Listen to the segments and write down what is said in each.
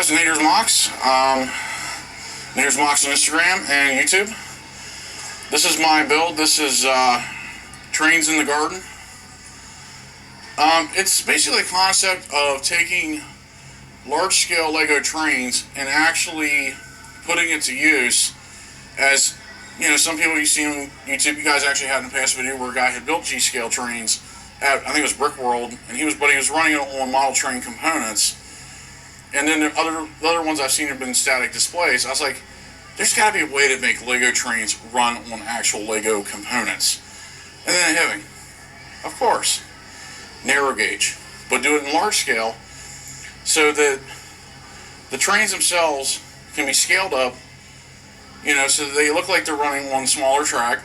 guys, Nader's Mocs. Nader's Mocs on Instagram and YouTube. This is my build. This is trains in the garden. It's basically a concept of taking large-scale Lego trains and actually putting it to use. As you know, some people you see on YouTube, you guys actually had in a past video where a guy had built G-scale trains at, I think it was Brick World, and he was running it on model train components. And then the other ones I've seen have been static displays. I was like, there's got to be a way to make Lego trains run on actual Lego components. And then it hit me. Of course, narrow gauge, but do it in large scale so that the trains themselves can be scaled up, you know, so that they look like they're running on a smaller track.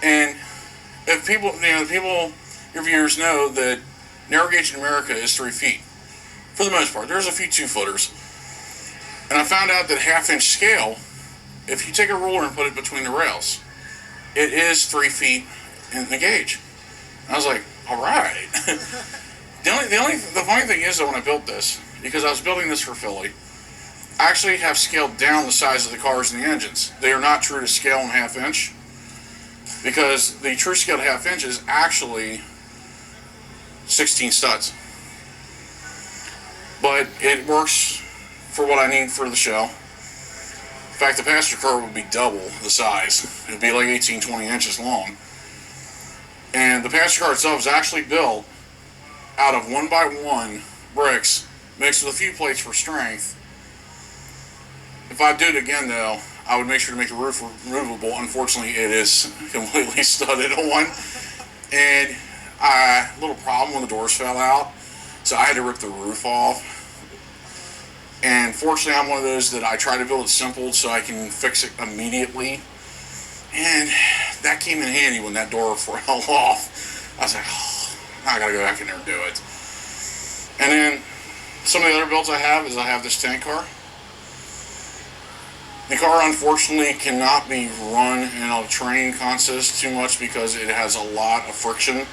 And if people, your viewers know that narrow gauge in America is 3 feet. For the most part, there's a few 2-footers. And I found out that half-inch scale, if you take a ruler and put it between the rails, it is 3 feet in the gauge. And I was like, all right. The funny thing is, though, when I built this, because I was building this for Philly, I actually have scaled down the size of the cars and the engines. They are not true to scale in half-inch, because the true scale half-inch is actually 16 studs. But it works for what I need for the show. In fact, the passenger car would be double the size. It would be like 18-20 inches long. And the passenger car itself is actually built out of 1x1 bricks mixed with a few plates for strength. If I do it again, though, I would make sure to make the roof removable. Unfortunately, it is completely studded on. And a little problem when the doors fell out. So I had to rip the roof off. And fortunately, I'm one of those that I try to build it simple so I can fix it immediately. And that came in handy when that door fell off. I was like, oh, now I gotta go back in there and do it. And then some of the other builds I have is I have this tank car. The car, unfortunately, cannot be run in a train consist too much because it has a lot of friction.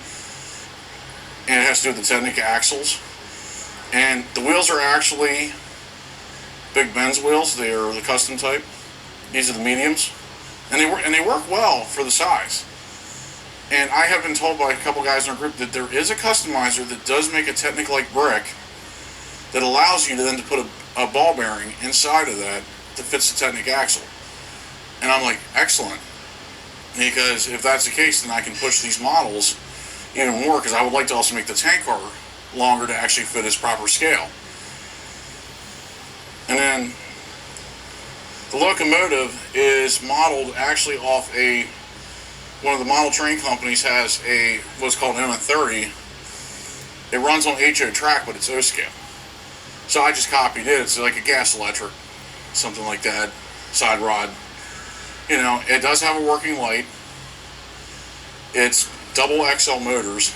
And it has to do with the Technic axles. And the wheels are actually Big Ben's wheels. They are the custom type. These are the mediums. And they work well for the size. And I have been told by a couple guys in our group that there is a customizer that does make a Technic-like brick that allows you to then to put a ball bearing inside of that that fits the Technic axle. And I'm like, excellent. Because if that's the case, then I can push these models even more, because I would like to also make the tank car longer to actually fit its proper scale. And then the locomotive is modeled actually off one of the model train companies has what's called an M30. It runs on HO track, but it's O scale. So I just copied it. It's like a gas electric, something like that, side rod. You know, it does have a working light. It's double XL motors,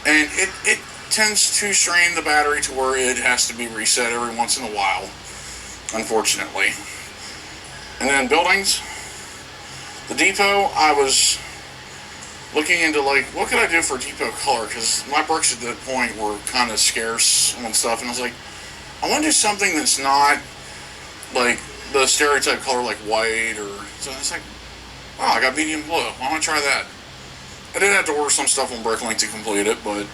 and it tends to strain the battery to where it has to be reset every once in a while, unfortunately. And then buildings, the depot, I was looking into like, what could I do for depot color, because my bricks at that point were kind of scarce and stuff, and I was like, I want to do something that's not like the stereotype color like white, or so it's like, oh, I got medium blue, why don't I try that? I did have to order some stuff on Bricklink to complete it, but,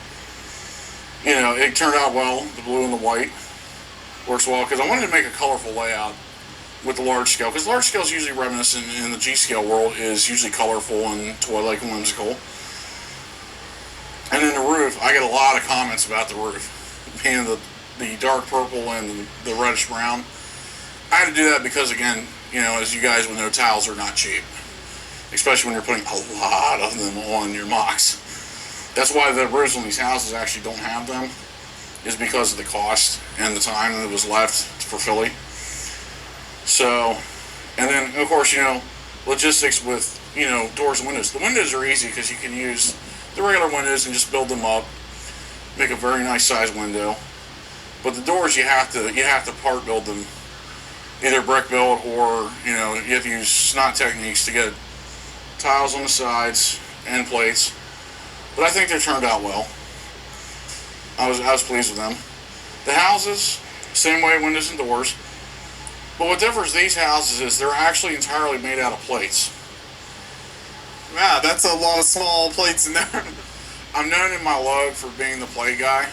you know, it turned out well. The blue and the white works well, because I wanted to make a colorful layout with the large scale, because large scale is usually reminiscent in the G-scale world, is usually colorful and toy-like and whimsical. And then the roof, I get a lot of comments about the roof, being the dark purple and the reddish brown. I had to do that because, again, you know, as you guys would know, tiles are not cheap. Especially when you're putting a lot of them on your Mocs. That's why the roofs on these houses actually don't have them, is because of the cost and the time that was left for Philly. So, and then, of course, you know, logistics with, you know, doors and windows. The windows are easy because you can use the regular windows and just build them up, make a very nice size window. But the doors, you have to part build them, either brick build or, you know, you have to use snot techniques to get tiles on the sides and plates. But I think they turned out well. I was pleased with them. The houses, Same way windows and doors. But what differs these houses is they're actually entirely made out of plates. Wow, that's a lot of small plates in there. I'm known in my lug for being the plate guy.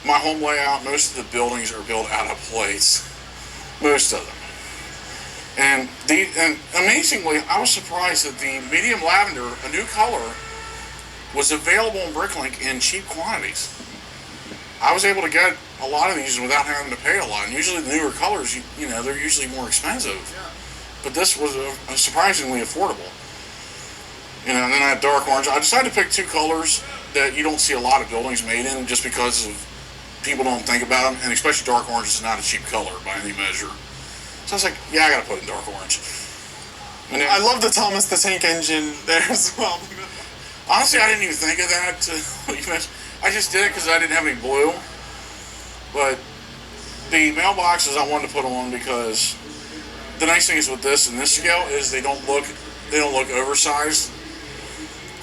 My home layout, most of the buildings are built out of plates. Most of them. And amazingly, I was surprised that the medium lavender, a new color, was available in Bricklink in cheap quantities. I was able to get a lot of these without having to pay a lot. And usually the newer colors, you know, they're usually more expensive. Yeah. But this was surprisingly affordable. You know, and then that dark orange. I decided to pick two colors that you don't see a lot of buildings made in just because of people don't think about them. And especially dark orange is not a cheap color by any measure. So I was like, yeah, I gotta put in dark orange. And then, I love the Thomas the Tank Engine there as well. honestly, I didn't even think of that. I just did it because I didn't have any blue. But the mailboxes I wanted to put on because the nice thing is with this and this scale is they don't look oversized,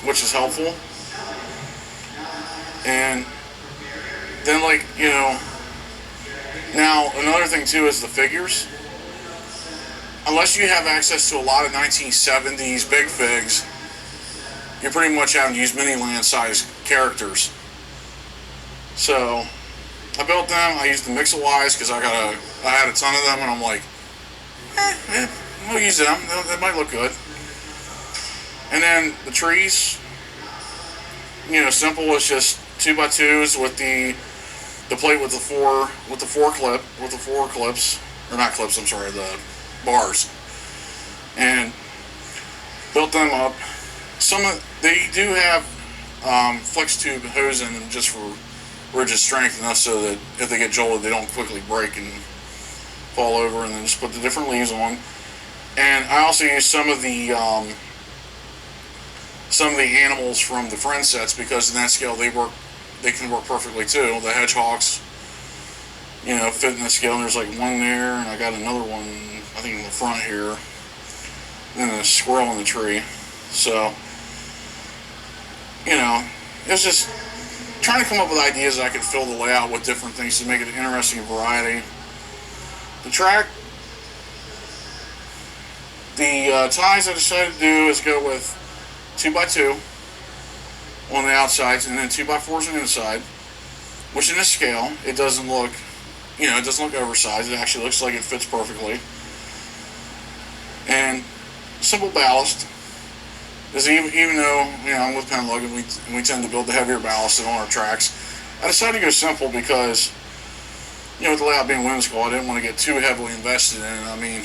which is helpful. And then, like, you know, now another thing too is the figures. Unless you have access to a lot of 1970s big figs, you're pretty much having to use mini-land size characters. So I built them. I used the Mix-A-Wise because I had a ton of them, and I'm like, we'll use them. That might look good. And then the trees, you know, simple. It's just 2x2s with the plate with the four clips, or not clips. I'm sorry, the bars, and built them up. They do have flex tube hose in them just for rigid strength enough so that if they get jolted, they don't quickly break and fall over. And then just put the different leaves on. And I also use some of the animals from the Friend sets because in that scale they can work perfectly too. The hedgehogs, you know, fit in the scale. And there's like one there, and I got another one, I think in the front here, and then a squirrel in the tree. So, you know, it's just trying to come up with ideas that I could fill the layout with different things to make it an interesting variety. The track, the ties I decided to do is go with 2x2 on the outsides and then 2x4s on the inside, which in this scale, it doesn't look, you know, it doesn't look oversized. It actually looks like it fits perfectly. And simple ballast. Because even though, you know, I'm with Hanlon and we tend to build the heavier ballast on our tracks, I decided to go simple because, you know, with the layout being whimsical, I didn't want to get too heavily invested in it. I mean,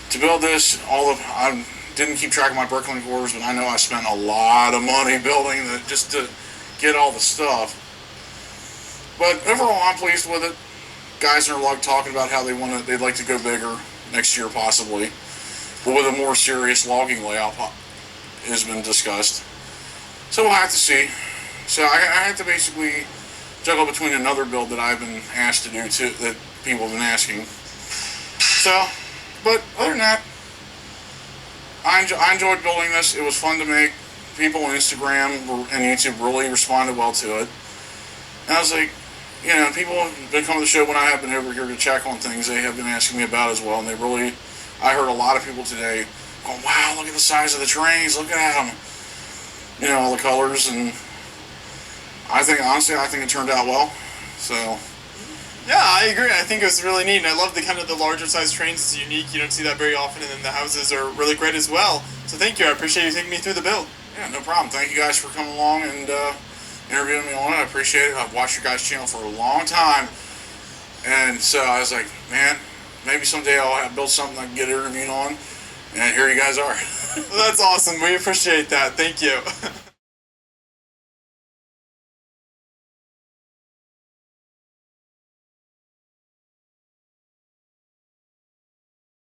to build this, I didn't keep track of my Bricklink orders, but I know I spent a lot of money building it just to get all the stuff. But overall, I'm pleased with it. Guys in our log talking about how they'd like to go bigger next year possibly, but with a more serious logging layout has been discussed. So we'll have to see. So I have to basically juggle between another build that I've been asked to do too, that people have been asking. So, but other than that, I enjoyed building this. It was fun to make. People on Instagram and YouTube really responded well to it. And I was like, you know, people have been coming to the show when I have been over here to check on things. They have been asking me about as well, and I heard a lot of people today going, wow, look at the size of the trains, look at them. You know, all the colors, and honestly, I think it turned out well. So, yeah, I agree. I think it was really neat, and I love the larger size trains. It's unique. You don't see that very often, and then the houses are really great as well. So thank you. I appreciate you taking me through the build. Yeah, no problem. Thank you guys for coming along and interviewing me on it. I appreciate it. I've watched your guys' channel for a long time, and so I was like, man, maybe someday I'll build something I can get interviewed on, and here you guys are. Well, that's awesome. We appreciate that. Thank you.